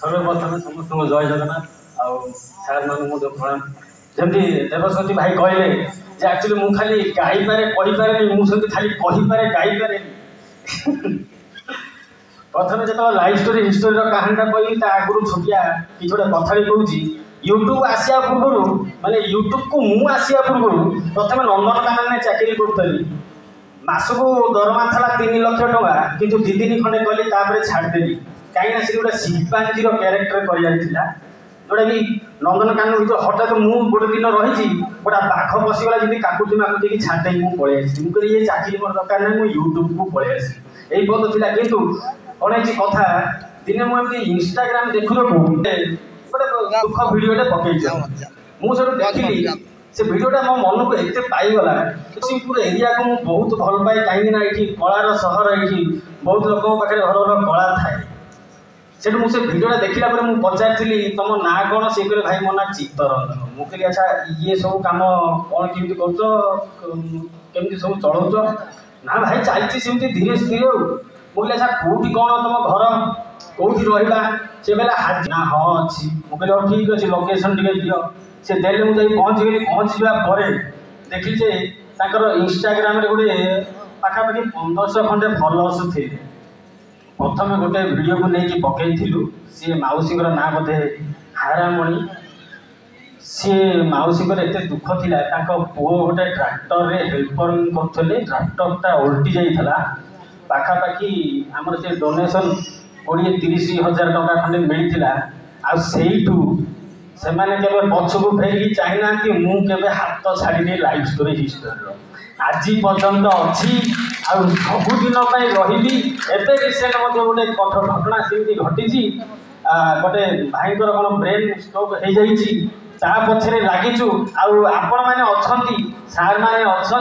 सर्वप्रथम समस्त जय जगन्नाथ आउ सार मान प्रणाम जमी देवस्वती भाई कहले एक्चुअली मु खाली गाईपे कहीपे मुझे खाली कहीपे गाईपे प्रथम जो लाइफ स्टोरी हिस्टोरी कहानीटा कहली आगुरी छोटिया कि गोटे कथा कहूँ यूट्यूब आसिया पूर्व माने यूट्यूब को मु आसिया पूर्व प्रथम नंदनकानन चाकरी करी मासक दरमा था 3 लाख टका किंतु 2 दिन खंडे कली छाड़देली कहीं से गोटे शिल्पांगी क्यारेक्टर कर जोटा कि नंदनकानन भर हठात मुझे गोटे दिन रही गोटा बाघ पशिगला जमी काकुटी माकुटी छाड़ी मुझे पलि आसी ये चाकरी मोर दरकार ना मुझे यूट्यूब को पलि आसी यही बहुत था कितु कौन कथा दिने मुझे इंस्टाग्राम देखु गोटे दुख भिडटे पकई मुझे देखिली से भिडटा मो मन को एत पाईगला नरसिंहपुर एरिया को मुझे बहुत भल पाए कहीं ये कलार सहर ये बहुत लोक पाखे घर घर कला थाए से मुझे भिडटा देखला मुझे पचारि तुम ना कौन से कहे भाई मो ना चित्तरंजन मुझे अच्छा ये सब कम कौन केमी करमी सब चलाउच ना भाई चलती सेमती धीरे धीरे मुझे अच्छा कौटी कौन तुम घर कौटी रहा से बेला हाजी ना हाँ अच्छी मुझे ठीक अच्छे लोकेशन टे दियो से देले मुझे पहुँच गली पहुँचवा देखिले इंस्टाग्राम गोटे पाखापाखि 1500 खंडे फॉलोअर्स थे प्रथम गोटे वीडियो को लेकिन पकईलु सी मौसी ना बोधे हारामणि सी मौसी एत दुख था पुओ गोटे ट्राक्टर रे हेल्पर करते ट्राक्टरटा उल्टी जाइला पाखापाखि आमर से डोनेशन 20-30 हजार टका खंडे मिलता आईठू से पछक फेरिकी चाहिना मुझे हाथ छाड़ी लाइफ स्टोरी हिस्टोरी आज पर्यंत अच्छी सबुदिन रही एवं रिसेंट गोटे घटना सेमती घटी गोटे भाई कौन ब्रेन स्ट्रोक हो जाइए ता पछरे लगिचु आपण मैंने अच्छा सार मैंने अच्छा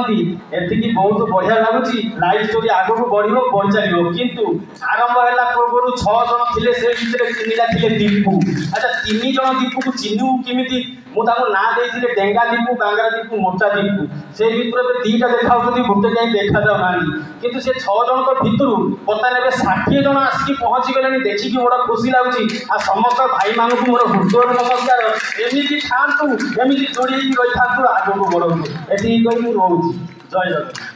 एति बहुत बढ़िया लगुच लाइफ स्टोरी आगे बढ़ बढ़ चलो किंतु आरंभ है पूर्व 6 जन थे से तीनटा थे दीपू अच्छा 3 जन दीपू को चिन्हू किमिति मुझे ना देती डेंगा दीपू बांगरा दीपू मोटा दीपू से भितर 2टा देखा गोटे कहीं देखा जाऊना किंतु से 6 जन भितर बर्तमान 60 जन आसिक पहुँची गले देखिकी बड़ा खुशी लगुच समस्त भाई मान मोर हृदय नमस्कार एमती खातु एमती जोड़ी रही था आगे बढ़ू ये कही रोच जय जगन्नाथ।